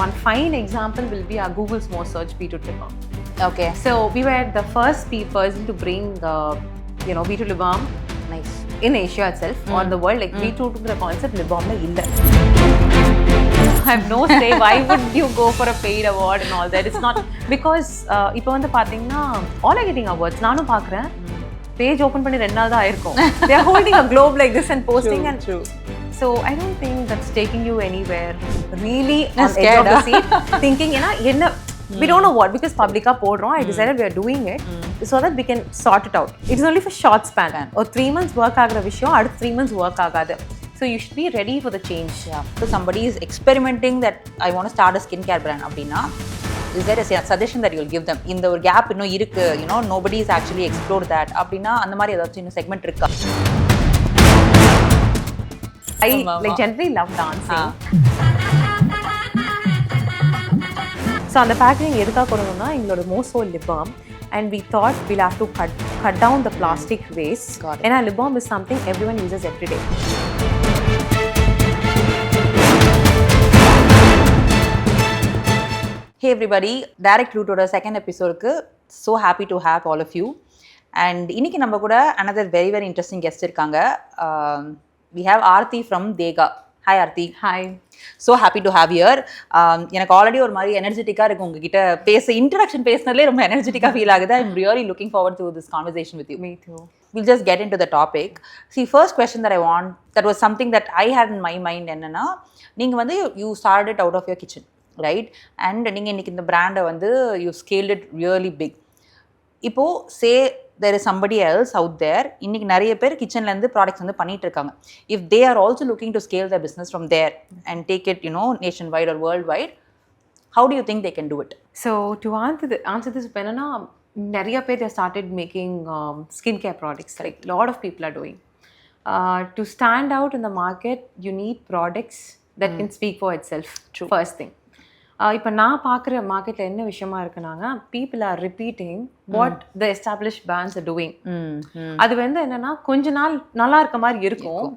One fine example will be our Google's most search B2 lip balm. Okay. So we were the first person to bring, B2 lip balm. Nice. In Asia itself, or the world, like B2 took the concept lip balm illa. I have no say. Why would you go for a paid award and all that? It's not because இப்போ வந்து பாத்தீங்கன்னா all are getting awards. நானும் பார்க்குறேன். Page open பண்ணி 2 நாள் தான் ஆயிருக்கும். They are holding a globe like this and posting. True. So I don't think that's taking you anywhere. Really on edge of the seat, thinking, we don't know what, because publica podron. I decided we are doing it so that we can sort it out. It is only for short span. Or 3 months work agra vishayam, adu 3 months work agadu. So you should be ready for the change. Yeah. So somebody is experimenting that I want to start a skincare brand அப்படினா, is there a suggestion that you will give them? இந்த ஒரு gap இன்னும் இருக்கு, nobody is actually explored that அப்படினா அந்த மாதிரி ஏதாச்சும் இன்னும் செக்மெண்ட் இருக்கா? I generally love dancing. So on the packaging எதுக்காக கொடுக்கணும்னா எங்களோட மோசோ lip balm, and we thought we'll have to cut down the plastic waste. And our lip balm is something everyone uses every day. Hey everybody, direct route oda second episode ku so happy to have all of you. And இன்னைக்கு நம்ம கூட another very very interesting guest இருக்காங்க. We have Arthi from Deyga. Hi Arthi. Hi. So happy to have here. எனக்கு already ஒரு மாதிரி எனர்ஜெட்டிக்கா இருக்கு உங்ககிட்ட introduction பேசினதுலேயே ரொம்ப எனர்ஜெட்டிக்கா ஃபீல் ஆகுது. I'm really looking forward to this conversation with you. Me too. We'll just get into the topic. See, first question that I want, that was something that I had in my mind, என்னன்னா நீங்க வந்து you started it out of your kitchen, right? And நீங்க இன்னைக்கு இந்த பிராண்டை வந்து you scaled it really big. இப்போ say there is somebody else out there, இன்னைக்கு நிறைய பேர் கிச்சன்ல இருந்து ப்ராடக்ட்ஸ் வந்து பண்ணிட்டு இருக்காங்க. If they are also looking to scale their business from there and take it, nationwide or worldwide, how do you think they can do it? So to answer this, என்னன்னா நிறைய பேர் they started making skincare products, like a lot of people are doing. To stand out in the market, you need products that can speak for itself. True. First thing. இப்போ நான் பார்க்குற மார்க்கெட்டில் என்ன விஷயமா இருக்குனாங்க, people are repeating what the establish brands are doing. அது வந்து என்னன்னா கொஞ்ச நாள் நல்லா இருக்க மாதிரி இருக்கும்,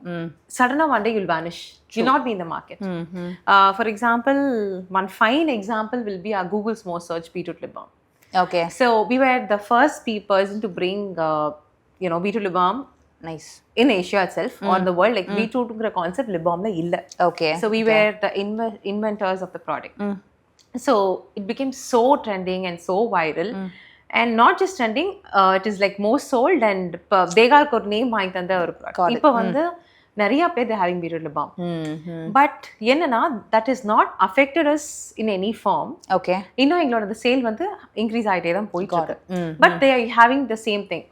சடனாக one day will vanish, will not be in the market. For example, one fine example will be our Google's most search B2 lip balm. Okay. So we were the first person to bring B2 lip balm. Nice. In Asia itself, or the world, like B2 took the concept lip balm la illa. Okay. So we were the inventors of the product. So it became so trending and so viral. And not just trending, it is like most sold, and Deyga ko name vaangi thanda or product. Ipo vandu nariya pe they having B2 lip balm. But என்னன்னா that is not affected us in any form. Okay. இன்னும் எங்களோட the sale வந்து increase ஆயிட்டே தான் போயிட்டு இருக்கு. But they are having the same thing.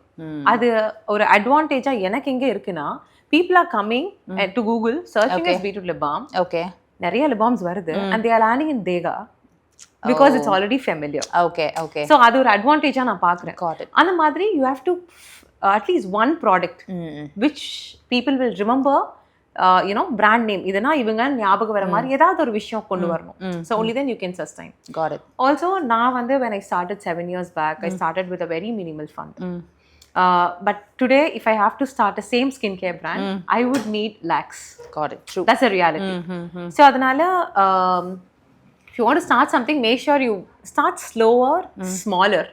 அது ஒரு அட்வான்டேஜா எனக்கு எங்க இருக்குன்னா, people are coming to Google searching as B2 lip balm. Okay. நிறைய lip balms வருது, and they are landing in Deyga because it's already familiar. Okay. So அது ஒரு அட்வான்டேஜா நான் பார்க்குறேன். Got it. அந்த மாதிரி you have to at least one product which people will remember, brand name. இதனா இவங்க ஞாபகம் வர மாதிரி ஏதாவது ஒரு விஷயம் கொண்டு வரணும். So only then you can sustain. Got it. Also நான் வந்து when I started 7 years back, I started with a very minimal fund. But today, if I have to start a same skincare brand, I would need lakhs. Got it. True. That's a reality. So adanala, if you want to start something, make sure you start slower, smaller.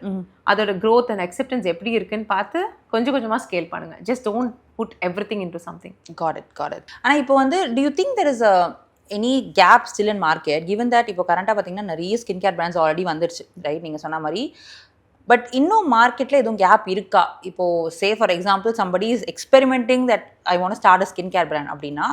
Adoda growth and acceptance eppadi irukku paathu konjam konjama scale பண்ணுங்க. Just don't put everything into something. Got it. ஆனா இப்போ வந்து do you think there is any gap still in market, given that இப்போ கரண்டா பாத்தீங்கன்னா நிறைய skin brands already வந்துருச்சு, right? நீங்க சொன்ன மாதிரி. பட் இன்னும் மார்க்கெட்டில் எதுவும் கேப் இருக்கா? இப்போது say for example somebody is experimenting that I want to start a skincare brand அப்படின்னா,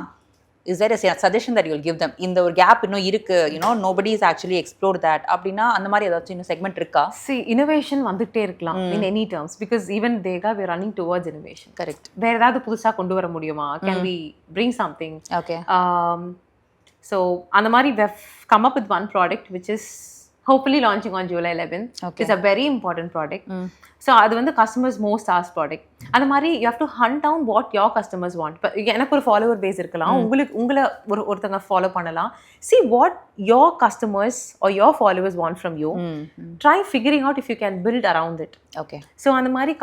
is there a suggestion that you will give them? இந்த ஒரு கேப் இன்னும் இருக்கு, nobody is actually explored that அப்படின்னா அந்த மாதிரி ஏதாச்சும் இன்னும் செக்மெண்ட் இருக்கா? See, innovation வந்துட்டே இருக்கலாம் in any terms, because even Deyga we are running towards innovation. Correct. வேற ஏதாவது புதுசாக கொண்டு வர முடியுமா? Can we bring something? Okay. So அந்த மாதிரி we have come up with one product which is hopefully launching on July 11th. Okay. It's a very important product. So அது வந்து customers most asked product. அந்த மாதிரி you have to hunt down what your customers want. இப்போ எனக்கு ஒரு follower base இருக்கலாம், உங்களை ஒருத்தங்க ஃபாலோ பண்ணலாம். See what your customers or your followers want from you. Try figuring out if you can build around it. Okay. So அந்த மாதிரி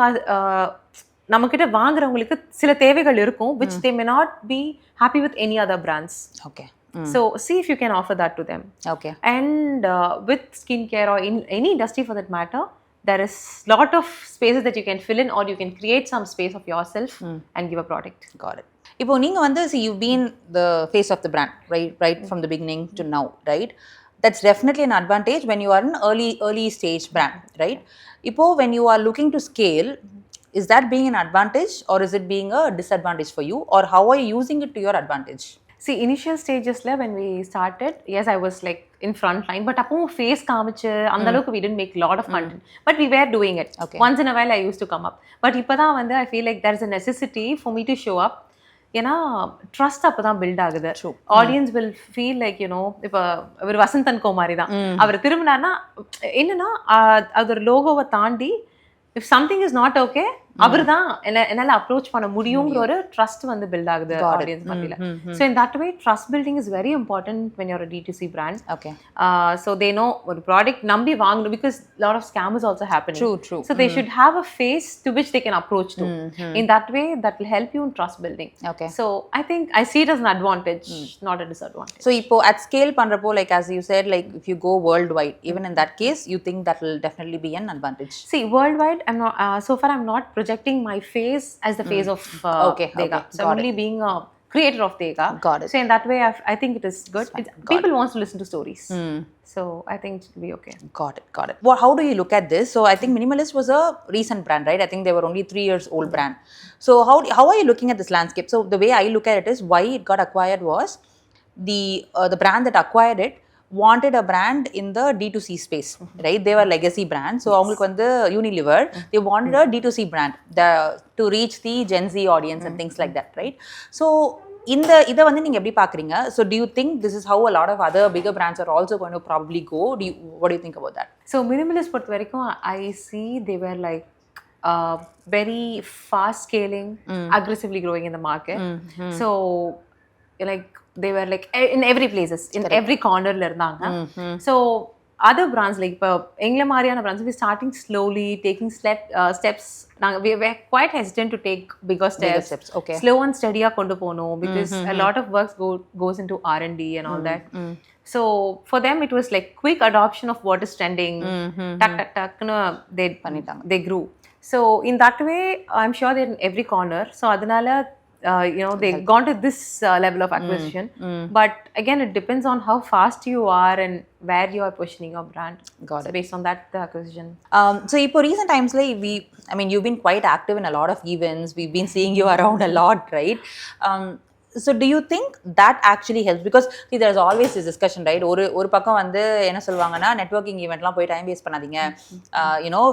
நம்மக்கிட்ட வாங்குறவங்களுக்கு சில தேவைகள் இருக்கும் which they may not be happy with any other brands. Okay. So see if you can offer that to them. Okay. And with skincare or in any industry for that matter, there is lot of spaces that you can fill in, or you can create some space of yourself and give a product. Got it. இப்போ நீங்கள் வந்து see you've been the face of the brand right from the beginning to now, right? That's definitely an advantage when you are an early stage brand, right? இப்போ when you are looking to scale, is that being an advantage or is it being a disadvantage for you, or how are you using it to your advantage? See, initial stages when we started, yes, I was like in front line, but appo face kaamichu andalukku we didn't make lot of content, but we were doing it. Once in a while I used to come up, but ipada vandu I feel like there is a necessity for me to show up. ஏன்னா trust அப்போ தான் build ஆகுது. Audience will feel like இப்போ அவர் வசந்தன் கோ மாதிரி தான், அவர் திரும்பினார்னா என்னன்னா அது ஒரு லோகோவை தாண்டி if something is not okay அவர் தான் என்னால் அப்ரோச் பண்ண முடியுங்கிற ஒரு ட்ரஸ்ட் வந்து பில்ட் ஆகுது ஆடியன்ஸ் மத்தியில். So in that way trust building is very important when you're D2C brand. Okay. So they know ஒரு ப்ராடக்ட் நம்பி வாங்கணும், because lot of scam is also happening. True. So they should have a face to which they can approach to. In that way that will help you in trust building. Okay. So I think I see it as an advantage, not a disadvantage. So இப்போ at scale பண்றப்போ, like as you said, like if you go worldwide, even in that case you think that will definitely be an advantage? See, worldwide I'm not so far I'm not projecting my face as the face of Deyga. So I'm only being a creator of Deyga. Got it. So in that way I think it is good. People want to listen to stories. So I think it will be okay. Got it. Well, how do you look at this? So I think Minimalist was a recent brand, right? I think they were only 3 years old brand. So how are you looking at this landscape? So the way I look at it is, why it got acquired was the brand that acquired it wanted a brand in the D2C space, right? They were legacy brand. So avungalukku vandu Unilever, they wanted a D2C brand to reach the Gen Z audience and things like that, right? So இதை வந்து நீங்கள் எப்படி பார்க்குறீங்க? So do you think this is how a lot of other bigger brands are also going to probably go? What do you think about that? So Minimalist பொறுத்த வரைக்கும் I see they were like very fast scaling, aggressively growing in the market. So like they were like in every places, in every corner la irundanga. So other brands like engla mariana brands, we starting slowly taking steps. We were quite hesitant to take bigger steps. Okay. Slow and steady ah kondu pono, because a lot of work goes into R&D and all that. So for them it was like quick adoption of what is trending. Tak they grew. So in that way I'm sure they're in every corner. So adanala they gone to this level of acquisition. But again, it depends on how fast you are and where you are positioning your brand. Got it. Based on that, the acquisition. So இப்போ recent times you've been quite active in a lot of events. We've been seeing you around a lot, right? So do you think that actually helps? Because see, there's always this discussion, right? ஒரு பக்கம் வந்து என்ன சொல்லுவாங்கன்னா, networking ஈவெண்ட்லாம் போய் time waste பண்ணாதீங்க,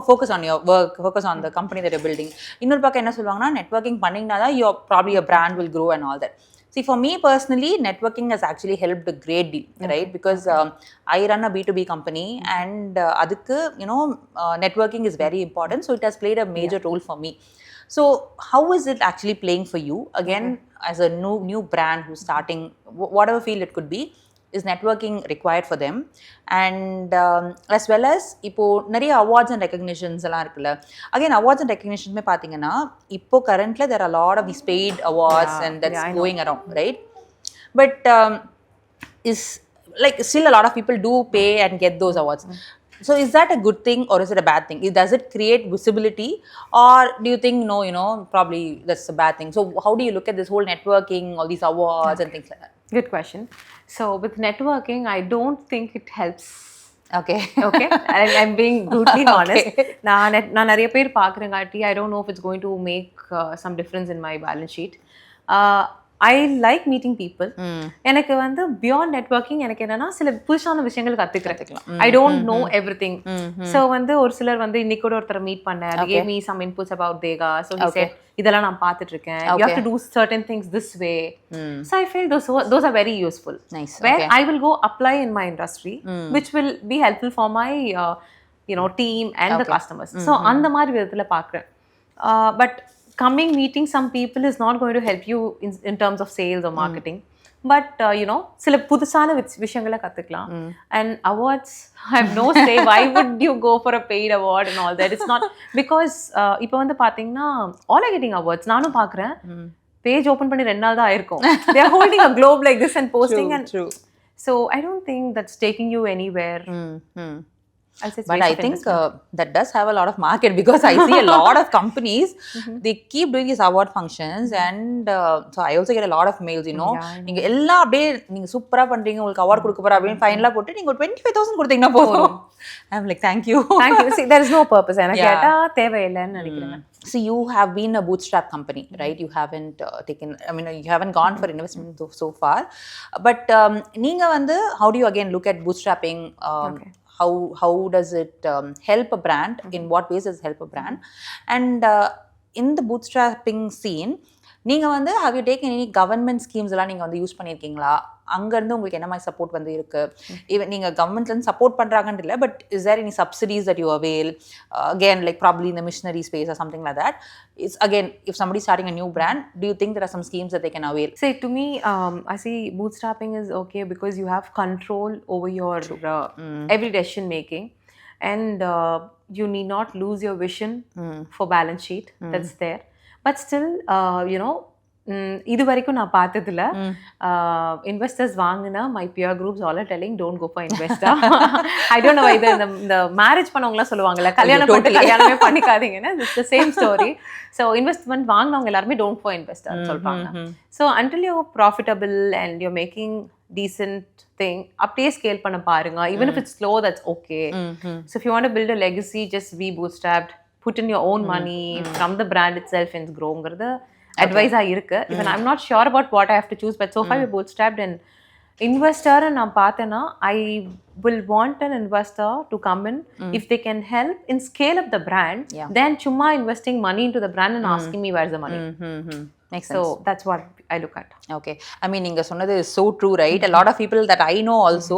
focus on your work, focus on the company that you're building. இன்னொரு பக்கம் என்ன சொல்லுவாங்கன்னா, நெட்வொர்க்கிங் பண்ணிங்கன்னா தான் probably your brand will grow and all that. See, for me personally, networking has actually helped a great deal, right? Because I run a B2B company, and adukku networking is very important. So it has played a major role for me. So how is it actually playing for you? Again, as a new brand who's starting, whatever field it could be, is networking required for them? And as well as இப்போ நிறைய awards and recognitions எல்லாம் இருக்குல்ல. Again, awards and recognitions மே பார்த்தீங்கன்னா இப்போ currently there are a lot of these paid awards and that's going around, right? But is like still a lot of people do pay and get those awards. So is that a good thing or is it a bad thing? Does it create visibility, or do you think no, probably that's a bad thing? So how do you look at this whole networking, all these awards and things like that? Good question. So with networking, I don't think it helps. Okay. I'm being brutally honest. நான் நிறைய பேர் பார்க்குறேங்காட்டி I don't know if it's going to make some difference in my balance sheet. I like meeting people. எனக்கு வந்து beyond networking எனக்கு என்னன்னா சில புதுசான விஷயங்கள் கத்துக்கிறேன். I don't know everything. So வந்து ஒரு சிலர் வந்து இன்னைக்கு கூட ஒருத்தர் மீட் பண்ணேன். They gave me some inputs about Deyga. So he said, இதெல்லாம் நான் பார்த்துட்டு இருக்கேன். You have to do certain things this way. So I feel those are very useful. Nice. Where I will go apply in my industry, which will be helpful for my team and the customers. So அந்த மாதிரி விதத்துல பார்க்குறேன். But coming meeting some people is not going to help you in terms of sales or marketing. But சில புதுசான விஷயங்களை கத்துக்கலாம். And awards, I have no say. Why would you go for a paid award and all that? It's not because இப்போ வந்து பாத்தீங்கன்னா all are getting awards. நானும் பார்க்குறேன். Page open பண்ணி 2 நாள் தான் ஆயிருக்கும். They are holding a globe like this and posting. True. So I don't think that's taking you anywhere. But I think that does have a lot of market, because I see a lot of companies, they keep doing these award functions, and so I also get a lot of mails, you know. நீங்க எல்லாம் அப்படியே நீங்க சூப்பரா பண்றீங்க, உங்களுக்கு award கொடுக்க போறா அப்படின்னு ஃபைனலா போட்டு நீங்க 25,000 கொடுத்தீங்கன்னா போதும். I'm like, thank you. See, there is no purpose. எனக்கு கேட்டா தேவையில்லைன்னு நினைக்கிறேன். So you have been a bootstrap company, right? You haven't you haven't gone for investment so far. But நீங்க வந்து, how do you again look at bootstrapping? How does it help a brand? In what ways does it help a brand? And in the bootstrapping scene, நீங்கள் வந்து have you taken any government schemes எல்லாம் நீங்கள் வந்து use பண்ணியிருக்கீங்களா? அங்கேருந்து உங்களுக்கு என்ன மாதிரி சப்போர்ட் வந்து இருக்குது? ஈவன் நீங்கள் கவர்மெண்ட்லேருந்து சப்போர்ட் பண்ணுறாங்கன்னு இல்லை, but is there any subsidies that you avail? Again, like probably in the missionary space or something like that. It's again, if somebody starting a new brand, do you think there are some schemes that they can avail? Say, to me, I see bootstrapping is okay because you have control over your every decision making, and you need not lose your vision for balance sheet. That's there. But still, இது வரைக்கும் நான் பார்த்ததுல investors வாங்கினா my peer groups all are telling don't go for investor. I don't know இது இந்த marriage பண்ணவங்களாம் சொல்லுவாங்கல்ல, கல்யாணம் பண்ணிட்டு கல்யாணமே பண்ணிக்காதீங்கன்னா, it's the same story. So investment வாங்கினவங்க எல்லாருமே டோன்ட் ஃபார் இன்வெஸ்டர் சொல்றாங்க. So until you profitable and you making decent thing, அப்படியே ஸ்கேல் பண்ண பாருங்க. even if it's slow, that's okay. So if you want to build a legacy, just be bootstrapped, put in your own money from the brand itself and growங்கிறது advice-ஆ இருக்கு. even I'm not sure about what I have to choose, but so far we bootstrapped. And investor நான் பார்த்தேன்னா, I will want an investor to come in if they can help in scale up the brand, then சும்மா investing money into the brand and asking me where's the money. Makes sense. So that's what I look at. Okay. I mean, நீங்க சொன்னது is so true, right? A lot of people that I know also,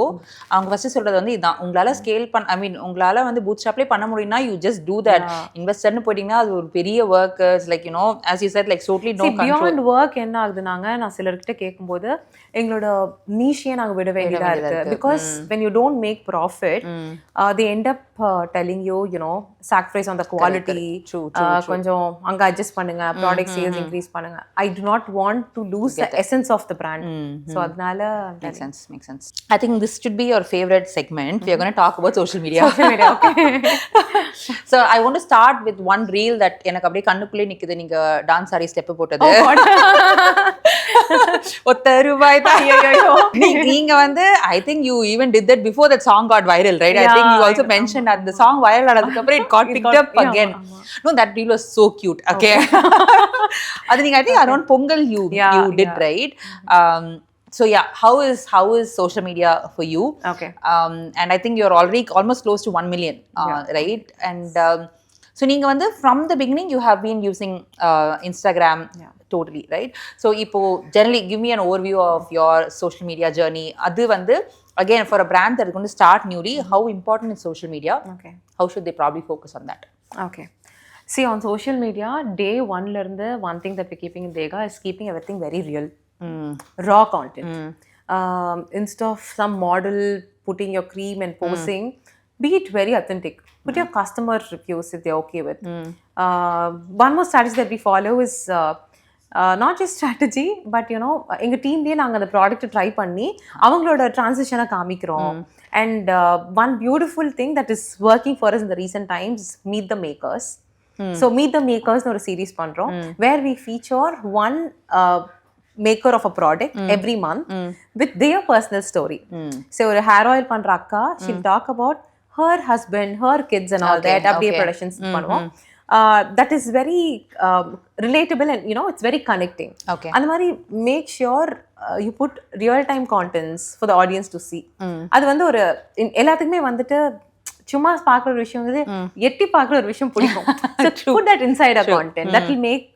அவங்க first சொல்றது வந்து இதான், உங்களால scale உங்களால வந்து bootstrapலே பண்ண முடியும்னா you just do that. இன்வெஸ்டர்னு போயிட்டீங்கன்னா அது ஒரு பெரிய work, like you know, as you said, like totally no control. Beyond work என்ன ஆகுதுனாங்க, நான் சிலர்கிட்ட கேட்கும்போது எங்களோட நீஷியை நாங்க விட வேண்டியதா இருக்கு. because when you don't make profit, they end up telling you, sacrifice on the quality. True. கொஞ்சம் அங்க adjust பண்ணுங்க, product sales increase பண்ணுங்க. I do not want to lose the essence of the brand. So adnala makes sense. I think this should be your favorite segment. We are going to talk about social media. Okay. So I want to start with one reel that எனக்கு அப்படியே கண்ணுக்குள்ளே நிக்குது. நீங்க dance ஆரி step போட்டது. ஒத்த ரூபாய் தான். நீங்க வந்து I think you even did that before that song got viral, right? I think you also mentioned that the song viral ஆனதுக்கு அப்புறம் it got picked up again. No, that reel was so cute. Okay. அது நீங்க I think around Pongal you did, right? So yeah, how is social media for you? Okay. And I think you're already almost close to 1 million, right? And so நீங்க வந்து from the beginning you have been using Instagram totally, right? So இப்போ generally give me an overview of your social media journey. அது வந்து again for a brand that is going to start newly, how important is social media? Okay. How should they probably focus on that? Okay. See, on social media, day one learned one thing that we're keeping in Deyga is keeping everything very real. Raw content. Instead of some model putting your cream and posing, be it very authentic. Put your customer reviews if they're okay with. One more strategy that we follow is not just strategy, but எங்க டீம்லயே நாங்க அந்த product try பண்ணி அவங்களோட டிரான்சிஷனை காமிக்கிறோம். And one beautiful thing that is working for us in the recent times is Meet the Makers. So Meet the Makers ஒரு series பண்றோம் where we feature one maker of a product every month with their personal story. So ஒரு hair oil பண்ற அக்கா, she'll talk about her husband, her kids and all that. அப்படியே productions பண்ணுவோம். That is very relatable and it's very connecting. Okay. அந்த மாதிரி make sure you put real time contents for the audience to see. அது வந்து ஒரு எல்லாத்துக்குமே வந்துட்டு சும்மா பார்க்குற ஒரு விஷயம் வந்து எட்டி பார்க்குற ஒரு விஷயம் பிடிக்கும். So put that inside a content that will make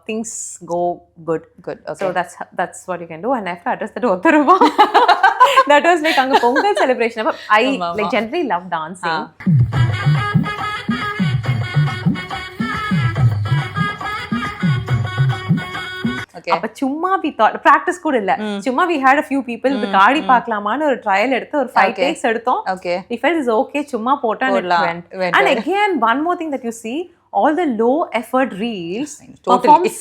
things go good. Okay. So that's what you can do. And I have to address that Ottaruba. That was like anga Pongal celebration. I like generally love dancing. அப்ப சும்மா we thought practice கூட இல்ல, சும்மா we had a few people இதுக்கு ஆடி பார்க்கலாமான்னு ஒரு trial எடுத்து ஒரு 5 takes எடுத்தோம். We felt it's okay, சும்மா போட்டா and it went. And again one more thing that you see, all the low effort reels Totally. performs,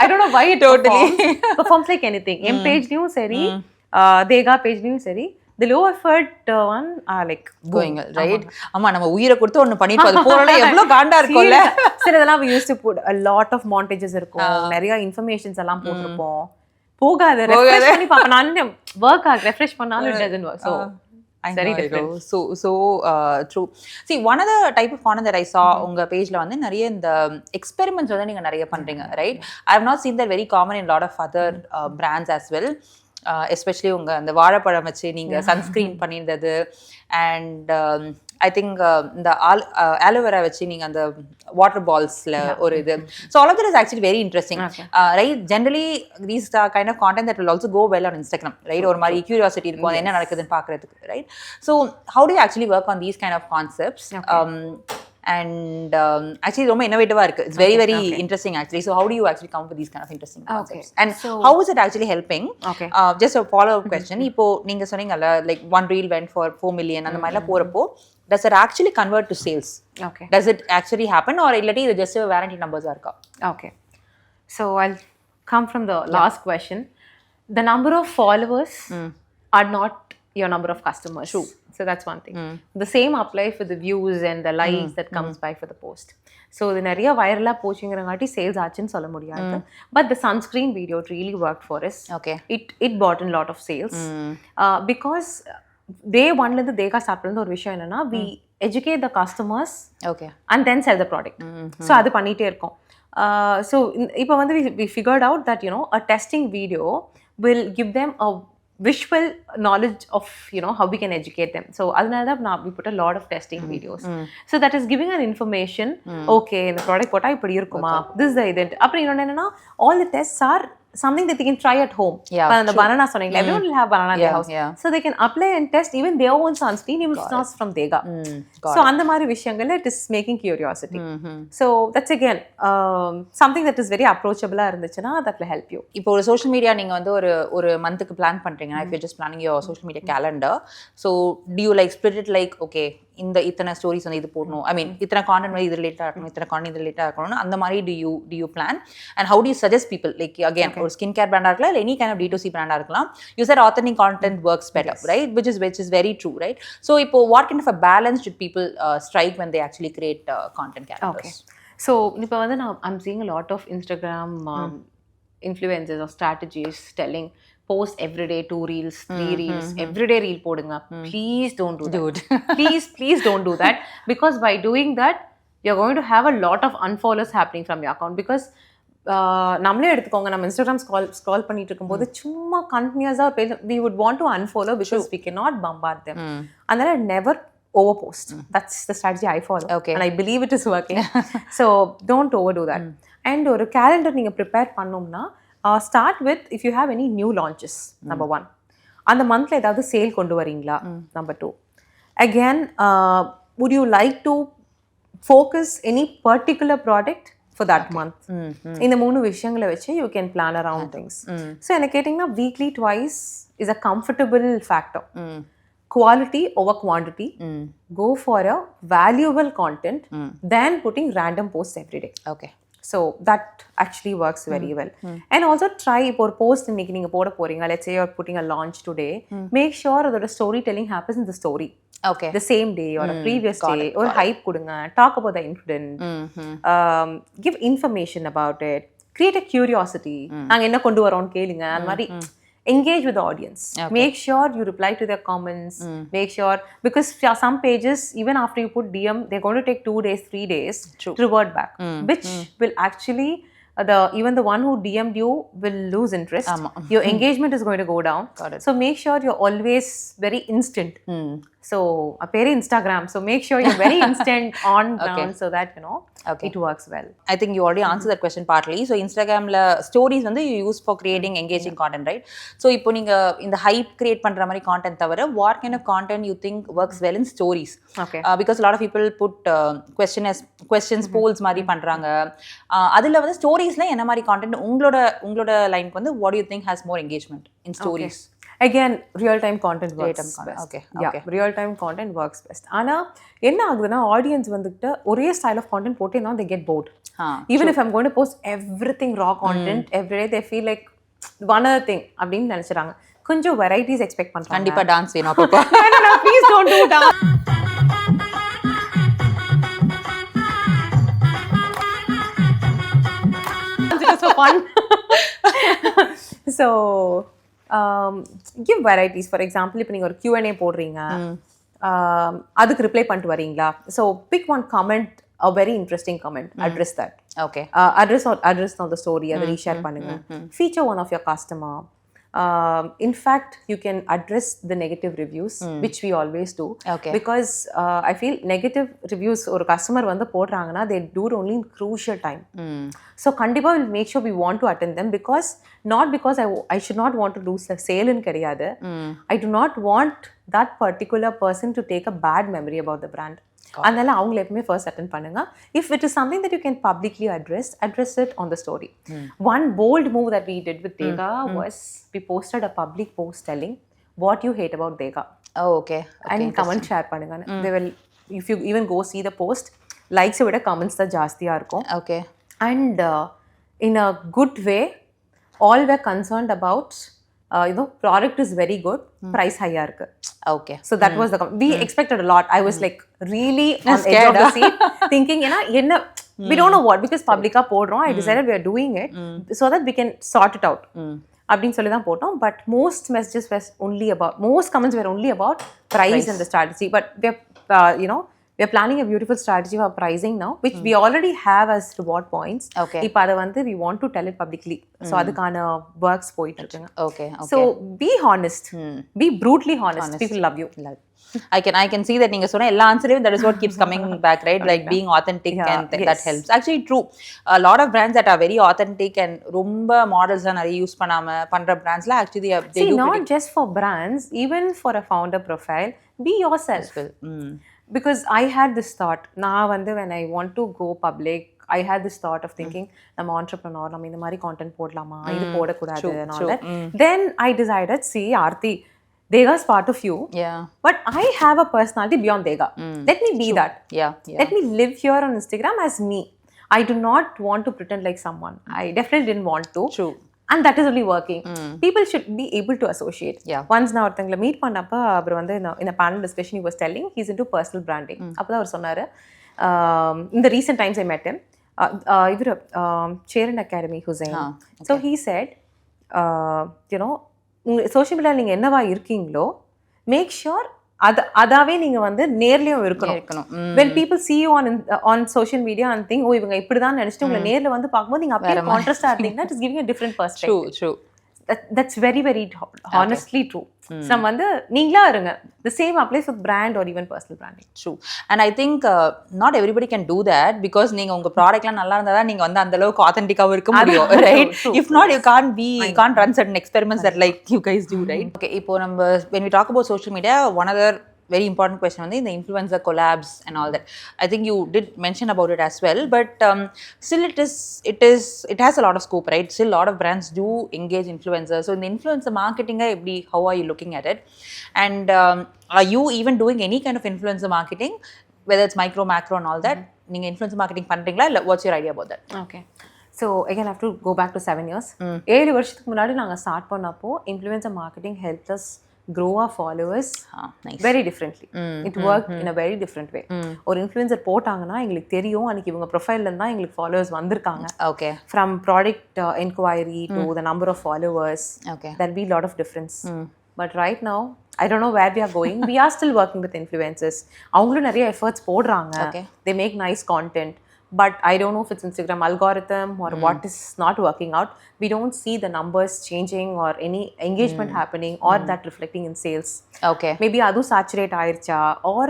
I don't know why it performs like anything. M page liyum seri, Deyga page liyum seri, the low effort one are like going right. ஆமா நம்ம உயிரை கொடுத்து ஒன்னு பண்ணிட்டு அது போறல எவ்வளவு காண்டா இருக்கும்ல. சிலதெல்லாம் we used to put a lot of montages இருக்கும், நிறைய informations எல்லாம் போட்டுருப்போம். போகாத ரெஃப்ரெஷ் பண்ணி பாப்பேன் நான், வர்க் ஆக ரெஃப்ரெஷ் பண்ணாலும் it doesn't work. So very different. So true. See, one other type of content that I saw உங்க பேஜ்ல வந்து நிறைய இந்த experiments வந்து நீங்க நிறைய பண்றீங்க, right? I have not seen that very common in a lot of other brands as well. Especially உங்க அந்த வாழைப்பழம் வச்சு நீங்க சன்ஸ்கிரீன் பண்ணியிருந்தது, அண்ட் ஐ திங்க் இந்த ஆலோவேரா வச்சு நீங்க அந்த வாட்டர் பால்ஸ்ல ஒரு இது. So all of that is actually very interesting, right? Generally these kind of content that will also go well on Instagram, right? ஒரு மாதிரி கியூரியாசிட்டி இருக்கும், அது என்ன நடக்குதுன்னு பார்க்கறதுக்கு, right? So how do you actually work on these kind of concepts? And actually ரொம்ப innovative-ஆ இருக்கு. It's very very interesting actually. So how do you actually come up with these kind of interesting concepts? And how is it actually helping? Just a follow-up question. இப்போ நீங்க சொன்னீங்கல்ல, like one reel went for 4 million அந்த மாதிரிலாம் போறப்போ, does it actually convert to sales? Does it actually happen, or illati இது just warranty numbers-ஆ இருக்கா? Okay. So I'll come from the last question. The number of followers are not your number of customers. True. So that's one thing. The same applies for the views and the likes that comes by for the post. So இது நிறைய வைரலா போச்சுங்கிறங்காட்டி sales ஆச்சுன்னு சொல்ல முடியாது. But the sunscreen video it really worked for us. It brought in a lot of sales. Because day one ல இருந்து Deyga start பண்ணது ஒரு விஷயம் என்னன்னா, we educate the customers and then sell the product. So அது பண்ணிட்டே இருக்கோம். So இப்போ வந்து we figured out that a testing video will give them a visual knowledge of how we can educate them. So adnala we put a lot of testing videos. So that is giving an information, okay the product pota ipdi irukuma, this is the ident appo enna all the tests are something that they can try at home. The banana sonninga, everyone will have banana in their house, so they can apply and test even their own sunscreen, even if it's not from Deyga. So andha mari vishayangala it is making curiosity. So that's again something that is very approachable ah irundhuchina that will help you. இப்போ ஒரு social media நீங்க வந்து ஒரு மந்த்க்கு plan பண்றீங்கன்னா, if you're just planning your social media calendar, so do you like split it like, okay இந்த இத்தனை stories வந்து இது போடணும், ஐ மீன் இத்தனை கான்டென்ட் வந்து இது ரிலேட்டடாக இருக்கணும், இத்தனை கான்டென்ட் இது ரிலேட்டடாக இருக்கணும்னு அந்த மாதிரி do you plan? And how do you suggest people, like again ஒரு ஸ்கின் கேர் பிராண்டாக இருக்கலாம், இல்லை எனி கைண்ட் ஆஃப் D2C பிராண்டாக இருக்கலாம், you said authentic content works better, right? which is very true, right? So இப்போ what kind of a balance should people strike when they actually create content characters? So இப்போ வந்து I'm seeing a lot of Instagram influencers or strategies telling post every day 2 reels, 3 reels, everyday reel podunga. Please don't do that. Please don't do that, because by doing that you're going to have a lot of unfollows happening from your account. Because நம்மளே எடுத்துக்கோங்க, நம்ம Instagram scroll பண்ணிட்டு இருக்கும்போது சும்மா கண்டினியூஸாக we would want to unfollow because we cannot bombard them. அதனால never overpost. That's the strategy I follow, and I believe it is working. So don't overdo that. And ஒரு calendar நீங்க prepare பண்ணோம்னா, start with if you have any new launches, number 1. அந்த மந்த்ல ஏதாவது sale கொண்டு வரீங்களா, number 2. Again, would you like to focus any particular product for that month? இந்த 3 விஷயங்களை வச்சு you can plan around things. So என்ன கேட்டிங்கன்னா, weekly twice is a comfortable factor. Quality over quantity. Go for a valuable content than putting random posts every day. So that actually works very well. And also try, இப்போ ஒரு post இன்னைக்கு நீங்க போட போறீங்க, let's say you're putting a launch today, make sure that storytelling happens in the story. The same day or a previous day, or hype கொடுங்க, talk about the incident, give information about it, create a curiosity. நாங்க என்ன கொண்டு வரோம்னு கேளுங்க, அந்த மாதிரி engage with the audience. Make sure you reply to their comments. Make sure, because some pages, even after you put DM, they're going to take 2 days, 3 days to revert back, which will actually even the one who DM'd you will lose interest. Your engagement is going to go down. So make sure you're always very instant. So a pair Instagram, so make sure you're very instant on ground, so that it works well. I think you already answered that question partly. So Instagramல stories வந்து you use for creating engaging content, right? So இப்போ நீங்க இந்த hype create பண்ற மாதிரி content தவிர, what kind of content you think works well in stories? Because a lot of people put questions polls மாதிரி பண்றாங்க. அதுல வந்து storiesல என்ன மாதிரி content உங்களோட லைனுக்கு வந்து what do you think has more engagement in stories? again real time content works best. Okay. Real time content works best. ஆனா என்ன ஆகுதுன்னா ஆடியன்ஸ் வந்துட்டு ஒரே ஸ்டைல் ஆஃப் கான்டென்ட் போட்டேன்னா they get bored. Even if I'm going to post everything raw content every day, they feel like one other thing அப்படின்னு நினைச்சுறாங்க. கொஞ்சம் varieties expect பண்றாங்க. கண்டிப்பா டான்ஸ் வேணும் அப்பப்போ. No, please don't do dance. It's so fun. So give varieties. For example, இப்போ நீங்க ஒரு Q&A போடுறீங்க, அதுக்கு ரிப்ளை பண்ணிட்டு வரீங்களா? So pick one comment, a very interesting comment, address that. Okay. Address on the story, அதை reshare பண்ணுங்க. Feature one of your customer. In fact, you can address the negative reviews, which we always do. Okay. Because I feel negative reviews or customer வந்து போடுறாங்கன்னா they do it only in crucial time. So கண்டிப்பா we'll make sure we want to attend them, because not because I should not want to lose the sale in கிடையாது. I do not want that particular person to take a bad memory about the brand. அதனால அவங்களை எப்பவுமே first attend பண்ணுங்க. If it is something that you can publicly address it on the story. One bold move that we did with Deyga was we posted a public post telling what you hate about Deyga. Okay. And comment share பண்ணுங்க. They will, if you even go see the post, likes விட comments தான் ஜாஸ்தியா இருக்கும். Okay. And in a good way, all were concerned about product is very good, price higher irukku. Okay. So that was the we expected a lot. I was like really on edge of the seat thinking enna we don't know what, because publica podrom. I decided we are doing it so that we can sort it out அப்படினு சொல்லி தான் போட்டோம். But most messages were only about, most comments were only about price and the strategy. But we are we are planning a beautiful strategy for pricing now, which we already have as reward points. Okay. இப்போ அதை வந்து we want to tell it publicly. So அதுக்கான works போயிட்டு இருக்குங்க. Okay. So be honest. Be brutally honest. People love you. I can see that நீங்க சொன்ன எல்லா ஆன்சரையும் that is what keeps coming back, right? Like being authentic, and that helps. Actually true. A lot of brands that are very authentic and ரொம்ப models நிறைய use பண்ணாம பண்ற brandsல actually they see, do not just for brands, even for a founder profile, be yourself. Because I had this thought, நான் வந்து when I want to go public, I had this thought of thinking, நம்ம entrepreneur, நம்ம இந்த மாதிரி content போடலாமா, இது போடக்கூடாது and all that. Then I decided, see Arthi, Deyga is part of you. Yeah. But I have a personality beyond Deyga. Let me be that. Yeah. Let me live here on Instagram as me. I do not want to pretend like someone. I definitely didn't want to. True. And that is only working. People should be able to associate. Yeah. Once நான் ஒருத்தங்களை meet பண்ணப்ப அவர் வந்து in a panel discussion he was telling he's into personal branding. அப்பதான் அவர் சொன்னாரு, in the recent times I met him, இவர் Charan Academy Hussain. So he said, social மீடியாவில் நீங்கள் என்னவா இருக்கீங்களோ மேக் ஷுர் அதாவே நீங்க வந்து நேர்லயும் இருக்கணும். when people see you on social media and think, இவங்க இப்படிதான் நினைச்சிட்டு உங்களை நேர்ல வந்து பார்க்கும்போது நீங்க அப்படியே கான்ட்ராஸ்டா இருந்தீங்கன்னா it is giving a different perspective. True. That's very very honestly true. நம்ம வந்து நீங்களா இருங்க. The same applies with brand or even personal branding. True. And I think not everybody can do that, because நீங்க உங்க ப்ராடக்ட்லாம் நல்லா இருந்தா தான் நீங்க வந்து அந்த அளவுக்கு ஆத்தென்டிக்காவும் இருக்க முடியும், right? If not, you can't run certain experiments that like you guys do, right? Okay, இப்போ நம்ம when we talk about social media, one other very important question on the influencer collabs and all that. I think you did mention about it as well, but still it has a lot of scope, right? Still a lot of brands do engage influencers. So in the influencer marketing, how are you looking at it? And are you even doing any kind of influencer marketing, whether it's micro, macro and all that? Neenga influencer marketing பண்றீங்களா இல்ல what's your idea about that? Okay. So again I have to go back to 7 years. 7 வருஷத்துக்கு முன்னாடி நாங்க start பண்ணப்போ influencer marketing helped us grow our followers very differently. It worked in a very different way. ஒரு influencer போட்டாங்கன்னா எங்களுக்கு தெரியும் அன்னைக்கு இவங்க ப்ரொஃபைல்ல இருந்தா எங்களுக்கு followers வந்திருக்காங்க. Okay. From product inquiry to the number of followers. Okay. There'll be a lot of difference. But right now I don't know where we are going. We are still working with influencers. அவங்களும் நிறைய efforts போடுறாங்க. They make nice content. But I don't know if it's Instagram algorithm or what is not working out. We don't see the numbers changing or any engagement happening or that reflecting in sales. Okay. Maybe adu saturate ஆயிருச்சா, or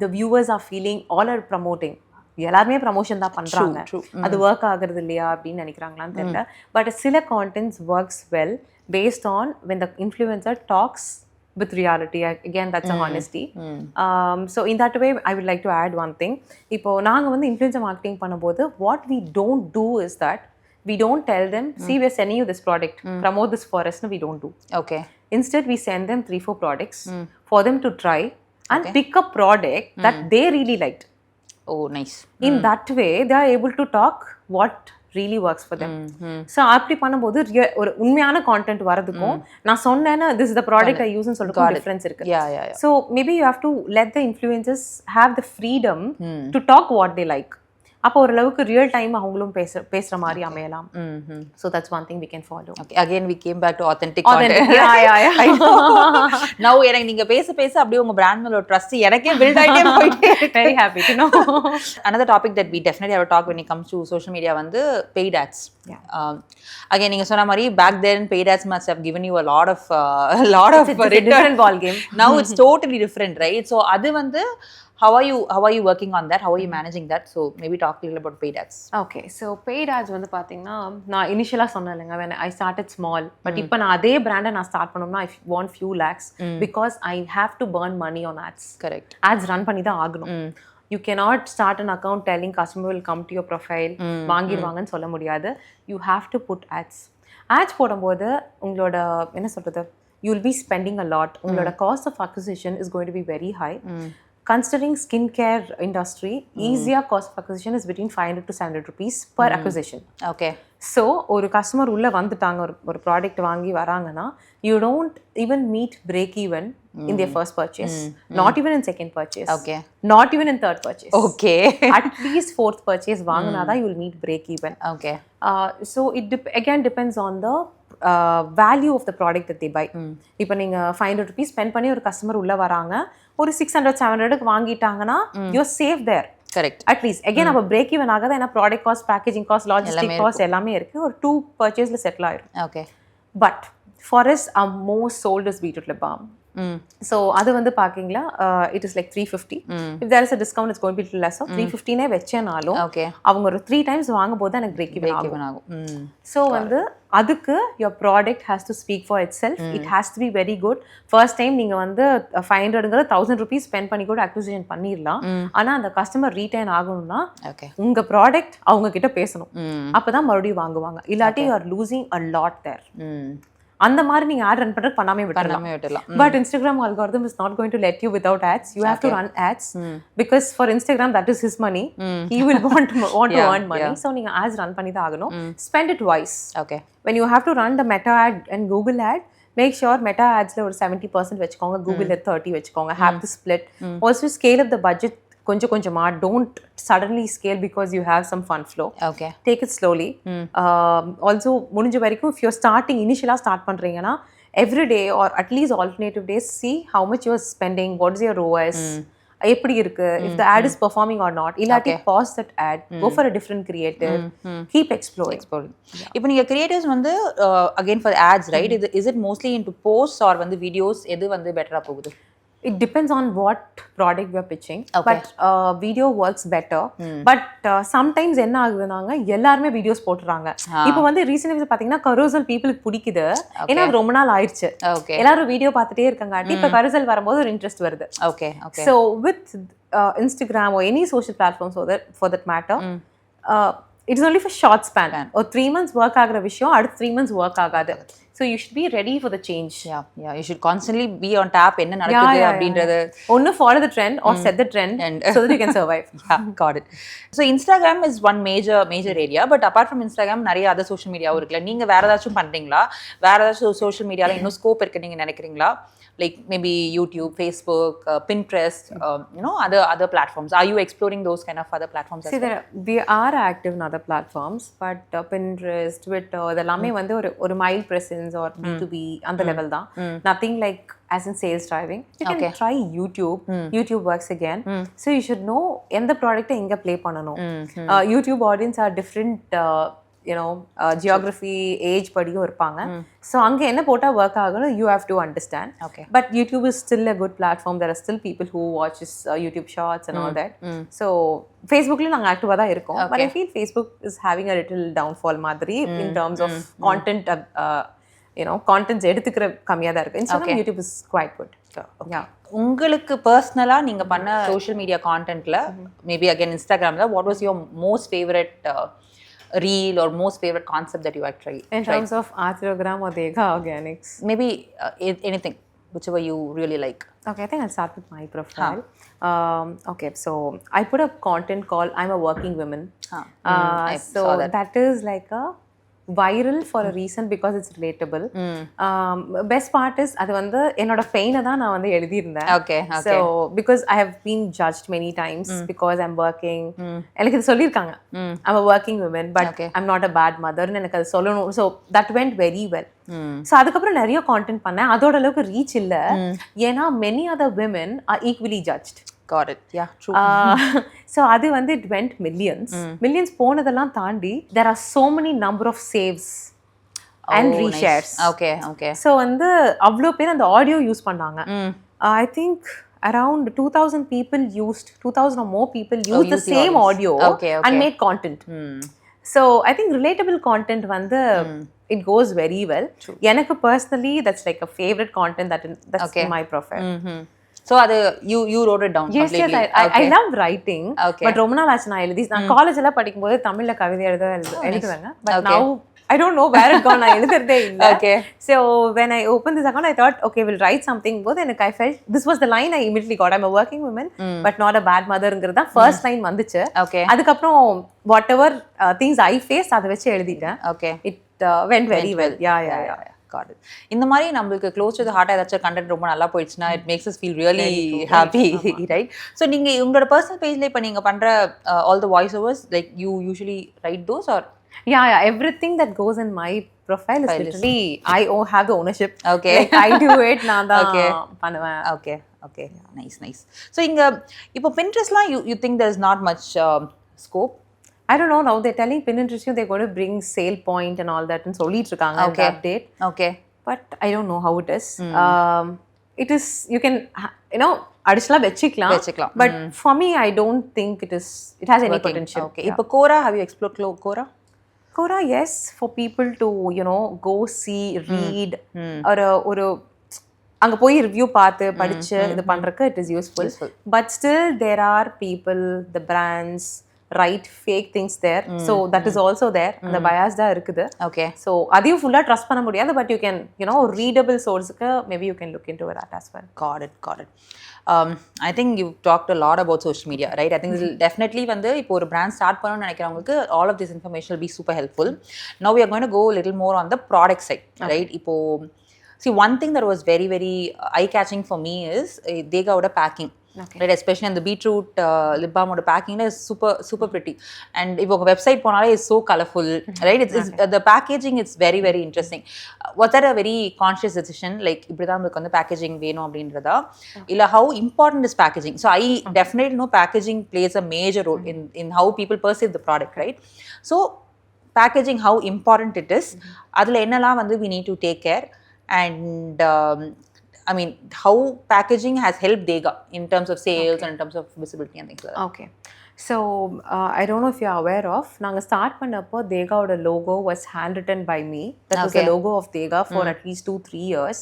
the viewers are feeling all are promoting. எல்லாருமே promotion தான் பண்றாங்க, அது work ஆகுறது இல்லையா அப்படின்னு நினைக்கிறாங்களான்னு தெரியல. But சில contents works well based on when the influencer talks with reality. Again, that's a honesty. So in that way I would like to add one thing. இப்போ நாங்க வந்து influencer marketing பண்ணும்போது what we don't do is that we don't tell them, see we are sending you this product, promote this for us. No, we don't do. Okay. Instead, we send them 3-4 products for them to try and pick a product that they really liked. Oh, nice. In that way, they are able to talk what really works for them. So அப்படி பண்ணும்போது ஒரு உண்மையான content வரதுக்கும் நான் சொன்னேன்னா this is the product I use ன்னு சொல்றதுக்கும் difference இருக்கு. So maybe you have to let the influencers have the freedom to talk what they like. அப்போ ஓரளவுக்கு ரியல் டைம் அவங்களும் பேசுற மாதிரி அமையலாம். So that's one thing we can follow. Okay, again we came back to authentic content. Yeah. Now எனக்கு நீங்க பேச அப்படியே உங்க brand மேல ஒரு trust எனக்கே build ஆயிட்டே போயிட்டே. Very happy to know. Another topic that we definitely have to talk when it comes to social media வந்து paid ads. Again நீங்க சொன்ன மாதிரி back then paid ads must have given you a lot of different ball game. Now it's totally different, right? So அது வந்து how are you working on that? How are you managing that? So maybe talk a little about paid ads. Okay, so paid ads வந்து பாத்தீங்கன்னா நான் இனிஷியலா சொன்னேன்லங்க when I started small, but இப்போ நான் அதே பிராண்டை நான் ஸ்டார்ட் பண்ணனும்னா I want few lakhs because I have to burn money on ads. Correct. Ads run பண்ணி தான் ஆகணும். You cannot start an account telling customer will come to your profile வாங்கிடுவாங்கன்னு சொல்ல முடியாது. You have to put ads. Ads போடும்போது உங்களோட என்ன சொல்றது, you will be spending a lot. உங்களோட cost of acquisition is going to be very high. Considering skincare industry, easier cost of acquisition is between 500 to 700 rupees per acquisition. Okay. So, ஒரு customer உள்ள வந்துட்டாங்க ஒரு product வாங்கி வராங்கன்னா, you don't even meet break even in their first purchase, not even in second purchase, not even in third purchase. Okay. At least fourth purchase வாங்குனாதான் you will meet break even. Okay. So it again depends on the value of the product that they buy. இப்போ நீங்க 500 rupees spend பண்ணி ஒரு customer உள்ள வராங்க, ஒரு 600-700 வாங்கிட்டாங்கன்னா you're safe there. Correct. At least again நம்ம break even ஆகாத ஏன்னா product cost, packaging cost, logistic cost எல்லாமே இருக்கு, ஒரு 2 purchaseல settle ஆயிரும். Okay. But for us our most sold is beetroot lip balm. So அது வந்து பாக்கீங்களா it is like 350. If there is a discount it's going to be little less. 350 நே வெச்சேனாலும் அவங்க ஒரு 3 times வாங்கும்போது எனக்கு break even ஆகும். So வந்து அதுக்கு your product has to speak for itself. It has to be very good. First time நீங்க வந்து 500ங்கற 1000 rupees spend பண்ணி கூட acquisition பண்ணிரலாம். ஆனா அந்த customer retain ஆகணும்னா உங்க product அவங்க கிட்ட பேசணும். அப்பதான் மறுபடியும் வாங்குவாங்க. இல்லாட்டி you are losing a lot there. அந்த மாதிரி நீங்க ad run பண்றது பண்ணாமே விட்டுறலாம். But Instagram algorithm is not going to let you without ads. You have to run ads because for Instagram that is his money. He will want to earn money. So நீங்க ads run பண்ணி தான் ஆகணும். Spend it wise. Okay. When you have to run the Meta ad and Google ad, make sure Meta adsல ஒரு 70% வெச்சுக்கோங்க, Googleல 30 வெச்சுக்கோங்க. Have the split. Also scale up the budget கொஞ்சமா. Don't suddenly scale because you have some fund flow. Okay. Take it slowly. Also முடிஞ்ச வரைக்கும் if you're starting initially start பண்றீங்கன்னா every day or at least alternative days see how much you are spending, what is your ROAS, எப்படி இருக்கு, if the ad is performing or not. இல்லாட்டி pause that ad, go for a different creative, keep exploring. இப்போ நீங்க creatives வந்து again for ads, right? Is it mostly into posts or வந்து videos எது வந்து பெட்டரா போகுது? It depends on what product we are pitching. But video works better. But sometimes என்ன ஆகுதுனாங்க எல்லாரும் வீடியோஸ் போடுறாங்க. இப்போ வந்து ரீசன்ட்லி பாத்தீங்கன்னா கரோசல் பீப்புளுக்கு பிடிக்குது. ஏன்னா அது ரொம்ப நாள் ஆயிடுச்சு. எல்லாரும் வீடியோ பார்த்துட்டே இருக்காங்க. இப்போ கரோசல் வரும்போது ஒரு இன்ட்ரெஸ்ட் வருது. So with Instagram or any social platform for that matter, it is only for short span. Or 3 months work ஆகுற விஷயம் அடுத்து 3 months work ஆகாது. So you should be ready for the change. Yeah. You should constantly be on tap. என்ன நடக்குது அப்படின்றது. Only follow the trend or set the trend so that you can survive. Got it. So Instagram is one major area, but apart from Instagram நிறைய other social media இருக்குல்ல. நீங்க வேற ஏதாச்சும் பண்றீங்களா? வேற ஏதாச்சும் social mediaல இன்னும் ஸ்கோப் இருக்கு நீங்க நினைக்கிறீங்களா? Like maybe YouTube, Facebook, Pinterest, other platforms. Are you exploring those kind of other platforms? See, we are active in other platforms, but Pinterest, Twitter, இதெல்லாமே வந்து ஒரு mild presence or B2B அந்த level தான். Nothing like as in sales driving. You can try YouTube. YouTube works again. So you should know எந்த product எங்க play பண்ணணும். YouTube audience are different geography, age படியும் இருப்பாங்க. So அங்க என்ன போட்டா work ஆகணும் you have to understand. But YouTube is still a good platform. There are still people who watches YouTube shorts and all that. So Facebookல நாங்க ஆக்டிவா தான் இருக்கோம். But I feel Facebook is having a little downfall மாதிரி in terms of content contents எடுத்துக்கிற கம்மியா தான் இருக்கு. Instagram, YouTube is quite good. உங்களுக்கு பர்சனலா நீங்க பண்ண சோஷியல் மீடியா கான்டென்ட்ல மேபி அகைன் இன்ஸ்டாகிராம்ல what was your most favorite reel or most favorite concept that you have tried? In terms of Arthi Raguram or Deyga Organics? Maybe anything, whichever you really like. Okay, I think I'll start with my profile. Okay, so I put a content called I'm a Working Woman. I So saw that. that is like a viral for a reason because it's relatable. Best part is அது வந்து என்னோட பெயினை தான் நான் வந்து எழுதியிருந்தேன். Okay. So because I have been judged many times because I'm working. எனக்கு இது சொல்லியிருக்காங்க. I'm a working woman but I'm not a bad mother ன்னு எனக்கு அது சொல்லணும். So that went very well. So அதுக்கப்புறம் நிறைய கான்டென்ட் பண்ணேன். அதோட அளவுக்கு ரீச் இல்லை. ஏன்னா many other women are equally judged. Got it. Yeah, true. So அது வந்து it went millions போனதெல்லாம் தாண்டி there are so many number of saves and reshares. Okay. So வந்து அவ்வளோ பேர் அந்த ஆடியோ யூஸ் பண்ணாங்க. I think around 2000 people used 2000 or more people used the same audio and made content. So I think relatable content வந்து it goes very well. எனக்கு personally that's like a favorite content that's in my profile. So you wrote it down completely. Yes, I love writing. But ரொம்ப நாள் ஆச்சு நான் எழுதி. நான் காலேஜ்ல படிக்கும்போது தமிழ்ல கவிதை எழுதுவேங்க. But now I don't know where it gone. நான் எழுதுறதே இல்ல. So when I opened this account I thought okay we'll write something. Both and I felt this was the line I immediately got. I'm a working woman but not a bad mother ங்கறது தான் first line வந்துச்சு. அதுக்கப்புறம் whatever things I faced அதை வச்சு எழுதிட்டேன். It went very well. Yeah. Got it. இந்த மாதிரி நம்மளுக்கு close to the heart ஏதாச்சும் கண்டென்ட் ரொம்ப நல்லா போயிடுச்சுன்னா it makes us feel really happy, right? So நீங்க உங்களோட பர்சனல் பேஜ்ல இப்ப நீங்க பண்ற all the voice overs like you usually write those or yeah everything that goes in my profile is literally I have the ownership. Like I do it நான் தான் பண்ணுவேன். Okay. Nice. So இப்போ Pinterestலாம் you think there's not much scope? I don't know, now they're telling Pinterest they're going to bring sale point and all that and சொல்லிட்டு இருக்காங்க அந்த update. But I don't know how it is. It is you can additional வெச்சிக்கலாம். But for me I don't think it has any potential. இப்போ Quora, have you explored Quora? Yes, for people to go see, read or அங்க போய் review பார்த்து படிச்சு இது பண்றதுக்கு it is useful. But still there are people, the brands write fake things there. So that is also there. The bias da இருக்குது. So அதையும் ஃபுல்லா trust பண்ண முடியாது. But you can readable source-க்கு maybe you can look into that as well. Got it. I think you've talked a lot about social media, right? I think this will definitely வந்து இப்போ ஒரு brand start பண்ணணும்னு நினைக்கிறவங்களுக்கு all of this information will be super helpful. Now we are going to go a little more on the product side, right? இப்போ see one thing that was very very eye catching for me is Deyga oda packing. Right, especially on the beetroot lip balm oda packing is super pretty and if your website ponale is so colorful, right? It's the packaging is very very interesting. Was that a very conscious decision like இப்படி தான் உங்களுக்கு வந்து packaging வேணும் அப்படின்றதா இல்ல how important is packaging? So I definitely know packaging plays a major role in how people perceive the product, right? So packaging, how important it is, அதுல என்னலாம் வந்து we need to take care and I mean, how packaging has helped Deyga in terms of sales and in terms of visibility and things like that. So I don't know if you're aware of நாங்க start பண்ணப்போ Deygaவோட logo was handwritten by me. That was the logo of Deyga for at least 2-3 years.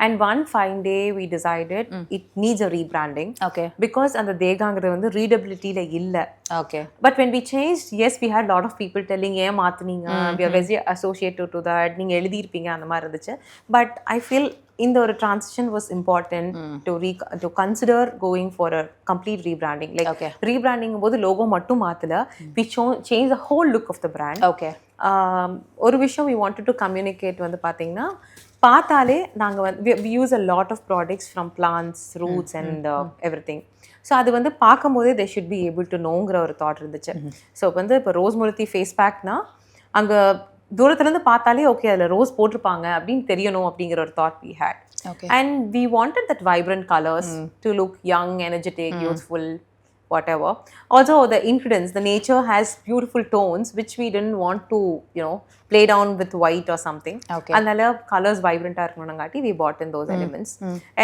And one fine day we decided it needs a rebranding. Because அந்த Deygaங்கிறது வந்து readability ல இல்ல. But when we changed, yes, we had a lot of people telling ஏன் மாத்துனீங்க, we are very associated to that, நீங்க எழுதியிருப்பீங்க அந்த மாதிரி இருந்துச்சு. But I feel இந்த ஒரு transition was important to consider going for a complete rebranding. Like rebranding போது logo மட்டும் மாத்தல, we changed the whole look of the brand. ஒரு விஷயம் we wanted to communicate வந்து பாத்தீங்கன்னா பார்த்தாலே நாங்க we use a lot of products from plants, roots and everything. So அது வந்து பார்க்கும்போதே they should be able to knowங்கிற ஒரு தாட் இருந்துச்சு. ஸோ வந்து இப்போ ரோஸ் முருத்தி ஃபேஸ் பேக்னா அங்கே தூரத்துலேருந்து பார்த்தாலே ஓகே அதில் ரோஸ் போட்டிருப்பாங்க அப்படின்னு தெரியணும் அப்படிங்கிற ஒரு thought we had. And we wanted that vibrant colors to look young, energetic, youthful, whatever. Also the ingredients, the nature has beautiful tones which we didn't want to play down with white or something. Another colors vibrant irukkonangati we bought in those elements.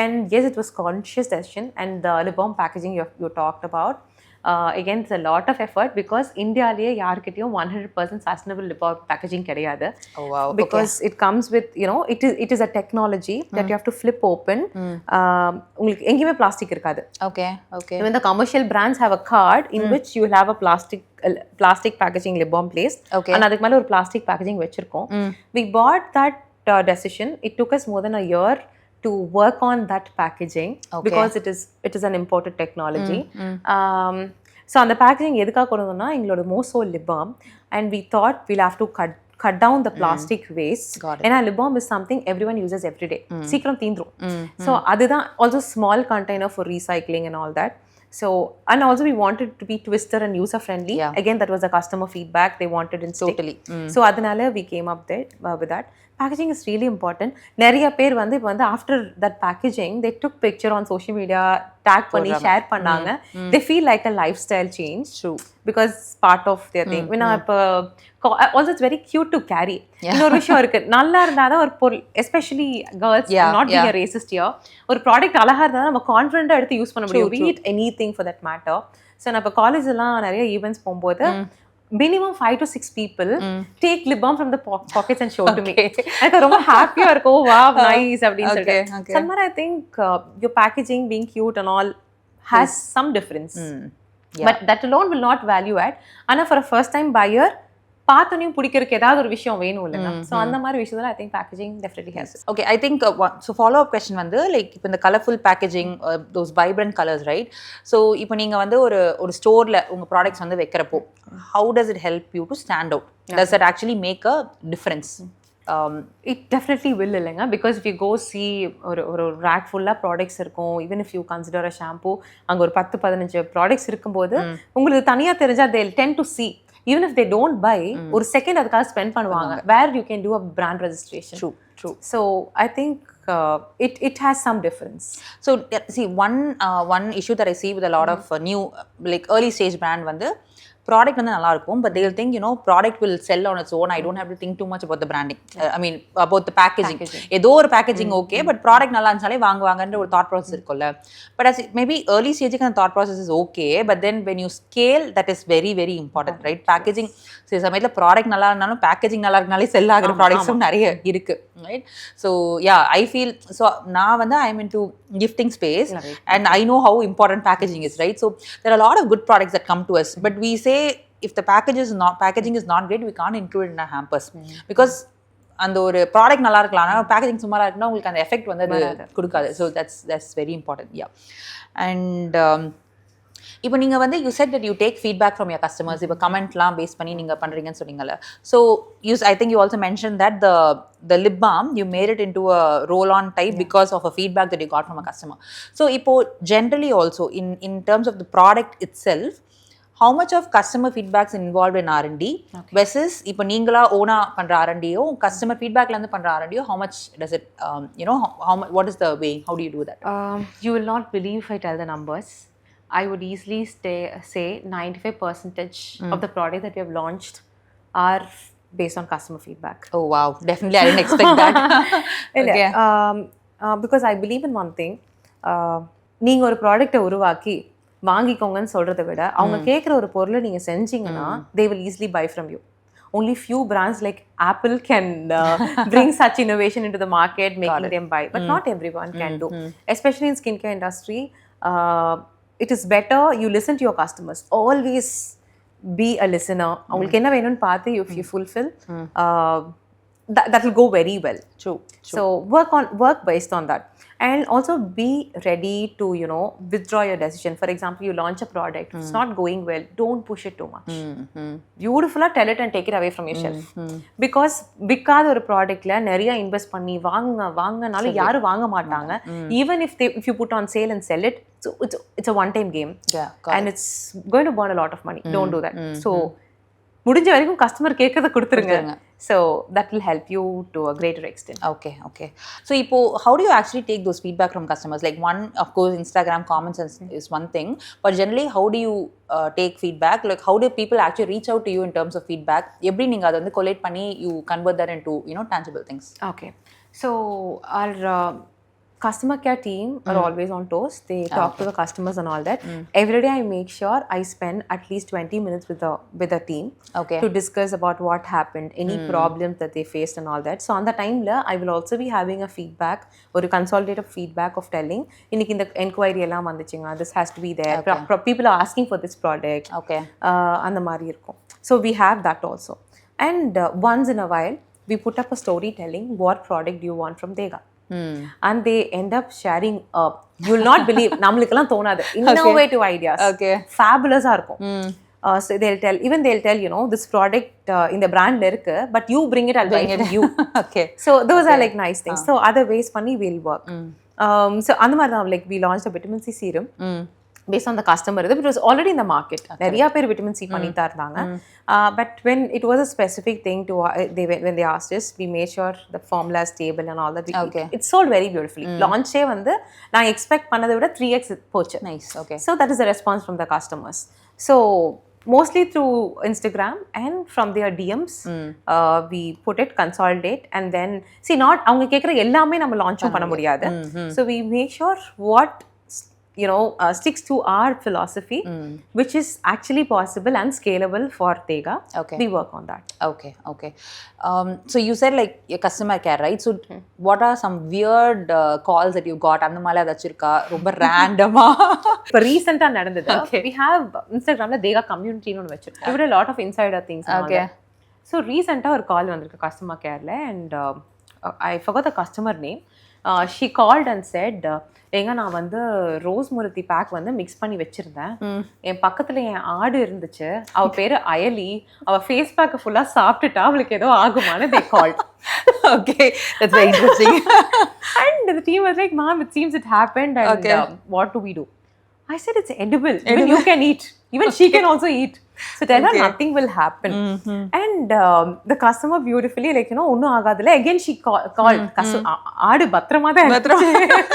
And yes, it was conscious decision. And the lip balm packaging you talked about, again it's a lot of effort because India liye yaarkittiyum 100% sustainable lip balm packaging kediyadu. Because it comes with it is a technology that you have to flip open. உங்களுக்கு எங்கேயுமே plastic இருக்காது. Even the commercial brands have a card in which you will have a plastic plastic packaging lip balm place. Okay. And அதுக்கு மேல ஒரு plastic packaging வச்சிருக்கோம். We bought that decision. It took us more than a year to work on that packaging because it is an imported technology. So on the packaging எதுக்காக கொண்டு வந்தோம்னா எங்களோட மோசோ lip balm, and we thought we'll have to cut down the plastic waste. And lip balm is something everyone uses every day. சீக்கிரம் தீந்துரும். So அதுதான் also small container for recycling and all that. So, and also we wanted to be twister and user friendly. Again, that was the customer feedback they wanted in stick. Totally. So adanaala we came up there with that. Packaging is really important. Nariya பேர் வந்து இப்போ வந்து after that packaging they took picture on social media, tag பண்ணி share பண்ணாங்க. They feel like a lifestyle change. True. Because part of their thing. When also it's very cute to carry. இன்னொரு விஷயம் இருக்கு, நல்லா இருந்தாதான் ஒரு பொருள், especially girls, not being a racist here, ஒரு ப்ராடக்ட் அழகா இருந்தா நம்ம கான்ஃபிடென்ட்டா எடுத்து யூஸ் பண்ண முடியும். Be it anything for that matter. So நான் இப்போ காலேஜ் எல்லாம் நிறைய ஈவெண்ட்ஸ் போகும்போது minimum 5 to 6 people take lip balm from the pockets and show to me. எனக்கு ரொம்ப ஹாப்பியா இருக்கும். ஓ வாவ் நைஸ் அப்படின்னு சொல்லிட்டு. Somewhere I think your packaging being cute and all has some difference. But that alone will not value add. ஆனா for a first time buyer பார்த்தோனையும் பிடிக்கிறதுக்கு ஏதாவது ஒரு விஷயம் வேணும் இல்லைங்க. ஸோ அந்த மாதிரி விஷயத்தில் I think packaging definitely helps. Okay, I think so follow up question வந்து லைக் இப்போ இந்த colourful packaging, those vibrant colours, right? So இப்போ நீங்கள் வந்து ஒரு ஸ்டோரில் உங்கள் ப்ராடக்ட்ஸ் வந்து வைக்கிறப்போ how does it help you to stand out? Does it actually make a difference? It definitely will இல்லைங்க. Because if you go see ஒரு ரேக் ஃபுல்லாக ப்ராடக்ட்ஸ் இருக்கும். Even if you consider a shampoo, அங்கே ஒரு 10-15 products இருக்கும்போது உங்களுக்கு தனியாக தெரிஞ்சால் they tend to see. Even if they don't buy, ஒரு செகண்ட் அதுக்காக ஸ்பெண்ட் பண்ணுவாங்க. Where you can do a brand registration. True. So I think it has some difference. So see, one issue that I see with a lot of new like early stage brand வந்து product வந்து நல்லா இருக்கும், but they will think, you know, product will sell on its own. I don't have to think too much about the branding. I mean about the packaging. ஏதோ ஒரு packaging okay, but product நல்லா இருந்துச்சாலே வாங்குவாங்கன்ற ஒரு thought process இருக்கும்ல. But as maybe early ஸ்டேஜுக்கு அந்த thought process is okay, but then when you scale, that is very very important, right? Packaging சில சமயத்தில் product நல்லா இருந்தாலும் பேக்கேஜிங் நல்லா இருக்கனாலே செல் ஆகிற ப்ராடக்ட்ஸும் நிறைய இருக்கு, right? So yeah, I feel so நான் வந்து I am into gifting space and I know how important packaging is, right? So there are a lot of good products that come to us, but we say if the packaging is not great, we can't include it in our hampers because அந்த ஒரு product நல்லா இருக்கலாம், ஆனால் packaging சுமாராக இருக்குன்னா உங்களுக்கு அந்த effect வந்து அது கொடுக்காது. So that's very important. Yeah. And இப்போ நீங்கள் வந்து you said that you take feedback from your customers. இப்போ கமெண்ட்லாம் பேஸ் பண்ணி நீங்கள் பண்ணுறீங்கன்னு சொன்னீங்கல்ல. So I think you also mention that the lip balm you made it into a roll on type because of a feedback that you got from a customer. So இப்போ generally also in terms of the product itself, how much of customer feedbacks involved in R&D versus இப்போ நீங்களா ஓனா பண்ற R&Dயோ customer feedbackல இருந்து பண்ற R&Dயோ, how much does it you know, what is the way, how do you do that? You will not believe if I tell the numbers. I would easily say 95% of the product that we have launched are based on customer feedback. Oh wow, definitely I didn't expect that. Okay. Because I believe in one thing. நீங்க ஒரு ப்ராடக்ட்டை உருவாக்கி வாங்கிக்கோங்கன்னு சொல்றதை விட அவங்க கேட்குற ஒரு பொருளை நீங்க செஞ்சீங்கன்னா they will easily buy from you. Only few brands like Apple can bring such innovation into the market, making them buy, but not everyone can do. Especially in skincare industry, it is better you listen to your customers. Always be a listener. அவங்களுக்கு என்ன வேணும்னு பார்த்து if you fulfill, that will go very well. True. So work based on that, and also be ready to, you know, withdraw your decision. For example, you launch a product, it's not going well, don't push it too much. Beautifully tell it and take it away from your shelf. Because விக்காத ஒரு ப்ராடக்ட்ல நிறைய invest பண்ணி வாங்கினாலும் யாரும் வாங்க மாட்டாங்க. Even if you put on sale and sell it, so it's a one time game. And it's going to burn a lot of money. Don't do that. So முடிஞ்ச வரைக்கும் customer கேட்கறத கொடுத்துருங்க. So that will help you to a greater extent. Okay. So இப்போ how do you actually take those feedback from customers? Like one, of course, Instagram comments is one thing, but generally how do you take feedback? Like how do people actually reach out to you in terms of feedback? எப்படி நீங்க அதை வந்து collate பண்ணி you convert that into, you know, tangible things? Okay. So our customer care team are always on toes. They talk to the customers and all that. Every day I make sure I spend at least 20 minutes with the team to discuss about what happened, any problems that they faced and all that. So on the time I will also be having a feedback or a consolidated feedback of telling இன்னைக்கு இந்த enquiry எல்லாம் வந்துச்சுங்க, this has to be there, people are asking for this product, அந்த மாதிரி இருக்கும். So we have that also. And once in a while we put up a storytelling, what product do you want from Deyga? And they end up sharing you will not believe நம்மளுக்கெல்லாம் தோணாது innovative ideas. Fabulous ஆ இருக்கும். So they'll tell this product in the brand la irukku, but you bring it, I'll buy it from you. So those are like nice things. So other ways பண்ணி will work. So அந்த மாதிரி தான் like we launched a vitamin C serum based on the customer. It was already in the market. நிறைய பேர் vitamin C பண்ணிட்டா இருந்தாங்க. But when it was a specific thing to when they asked us, we made sure the formula is stable and all that. It sold very beautifully. Launch வந்து நான் expect பண்ணதை விட 3x போச்சு. Nice. So that is the response from the customers. So mostly through Instagram and from their DMs, we put it, consolidate, and then see not அவங்க கேக்குற எல்லாமே நம்ம லான்ச்சும் பண்ண முடியாது. So we make sure what sticks to our philosophy, which is actually possible and scalable for Deyga. We work on that. Okay. So you said like your customer care, right? So what are some weird calls that you got? அந்த மாதிரி ஏதாச்சும் இருக்கா ரொம்ப ரேண்டமா? இப்போ ரீசெண்டா நடந்தது. We have Instagramல Deyga community னு வச்சிருக்கோம். We did a lot of insider things. So ரீசெண்டா ஒரு கால் வந்திருக்கு customer கேர்ல, and I forgot the customer name. She called and said, எங்க நான் வந்து ரோஸ் முருத்தி பேக் வந்து மிக்ஸ் பண்ணி வச்சிருந்தேன், என் பக்கத்துல என் ஆடு இருந்துச்சு, அவ பேரு அயலி, அவ ஃபேஸ் பேக் ஃபுல்லா சாப்பிட்டுட்டா, அவளுக்கு ஏதோ ஆகுமான்னு they called. That's very interesting. And the team was like, ma'am, it seems it happened, and what do we do? I said it's edible. Even you can eat. Even she can also eat. So tell her nothing will happen. And the customer beautifully ஒன்னும் ஆகாதுல, again she called. ஆடு பத்திரமா தான் இருந்துச்சு.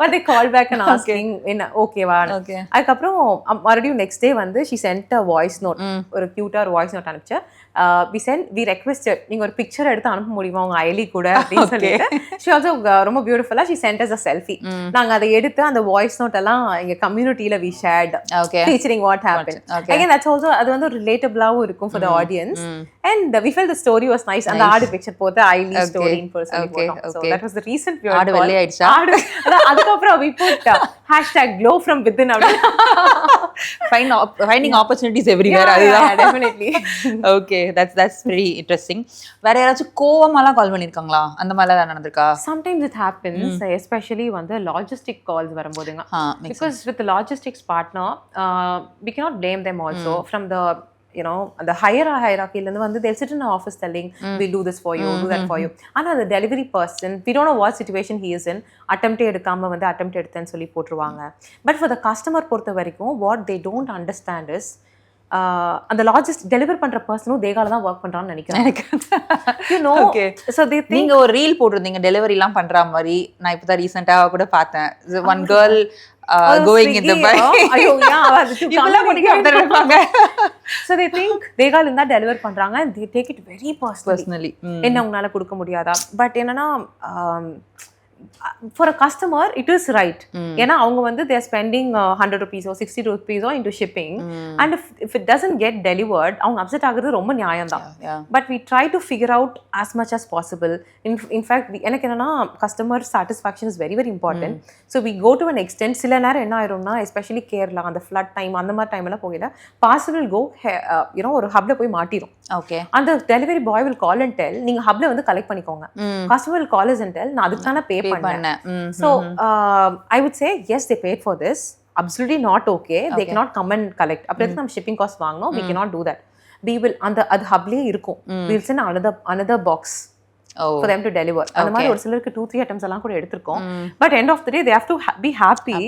But they called back and asking okay வா. அதுக்கப்புறம் மறுபடியும் next day வந்து she sent a voice note, ஒரு கியூட்டா ஒரு வாய்ஸ் நோட் அனுப்பிச்சு. we requested நீங்க ஒரு பிக்சர் எடுத்து அனுப்ப முடியுமா உங்க அயலி கூட அப்படின்னு சொல்லிட்டு. she also ரொம்ப பியூட்டிஃபுல்லா she sent us a selfie. நாங்க அதை எடுத்து அந்த வாய்ஸ் நோட் எல்லாம் எங்க கம்யூனிட்டியில we shared, featuring what happened. Again that's also அது வந்து relatable-ஆவும் இருக்கும் for the audience, and we felt the story was nice. அந்த ஆடு பிக்சர் போட்டு அயலி ஸ்டோரி இன் பர்சன் போட்டோம். So that was the recent weird ஆடு வெள்ளை ஆயிடுச்சா? அதுக்கப்புறம் we put #glow from within. Finding opportunities everywhere. Yeah, definitely. Okay, that's very interesting. வேற யாராச்சும் கோவமாலாம் கால் பண்ணிருக்காங்களா? அந்த மாதிரி தான் நடந்துருக்கா? Sometimes it happens, especially வந்து logistic calls வரும்போதுங்க. Because with the logistics partner, we cannot blame them also. From the the higher hierarchy வந்து they'll sit in an office telling, we'll do this for you, do that for you. ஆனா the delivery person, we don't know what situation he is in, attempt எடுக்காம வந்து attempt எடுத்தேன்னு சொல்லி போட்டுருவாங்க. But for the customer பொறுத்த வரைக்கும் what they don't understand is, அந்த logistic deliver பண்ற பர்சனும் தேகால தான் ஒர்க் பண்றான்னு நினைக்கிறேன். So they think நீங்க ஒரு ரீல் போட்டிருந்தீங்க டெலிவரி எல்லாம் பண்ற மாதிரி. நான் இப்பதான் ரீசெண்டா கூட பார்த்தேன். One girl going in the bike. ஐயோ So they think தேகால இருந்தா டெலிவர் பண்றாங்க, and they take it very personally. என்ன உங்களால கொடுக்க முடியாதா? பட் என்னன்னா for a customer it is right. ஏன்னா அவங்க வந்து they are spending 100 rupees or 60 rupees or into shipping, and if it doesn't get delivered அவங்க upset ஆகுறது ரொம்ப நியாயம் தான். But we try to figure out as much as possible. In fact எனக்கு என்னன்னா customer satisfaction is very very important. So we go to an extent. சில நேரம் என்ன ஆயிரும்னா especially கேரளா அந்த flood time அந்த மாதிரி டைம் எல்லாம் போகல, parcel will go ஒரு ஹப்ல போய் மாட்டிரும். அந்த delivery boy will call and tell, நீங்க ஹப்ல வந்து கலெக்ட் பண்ணிக்கோங்க. Customer will call us and tell, நான் அதுக்கான பே பண்ணேன். So I would say yes, they paid for this. Absolutely not okay. They cannot come and collect. அப்படி நம்ம shipping cost வாங்கணும். We cannot do that. We will அது ஹப்லயே இருக்கும். We will send another box for them to deliver. அந்த மாதிரி ஒரு சிலருக்கு 2-3 items எல்லாம் கூட எடுத்துருக்கோம். But end of the day they have to be happy.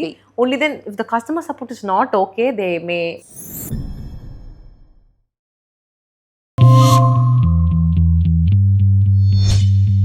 Only then if the customer support is not okay, they may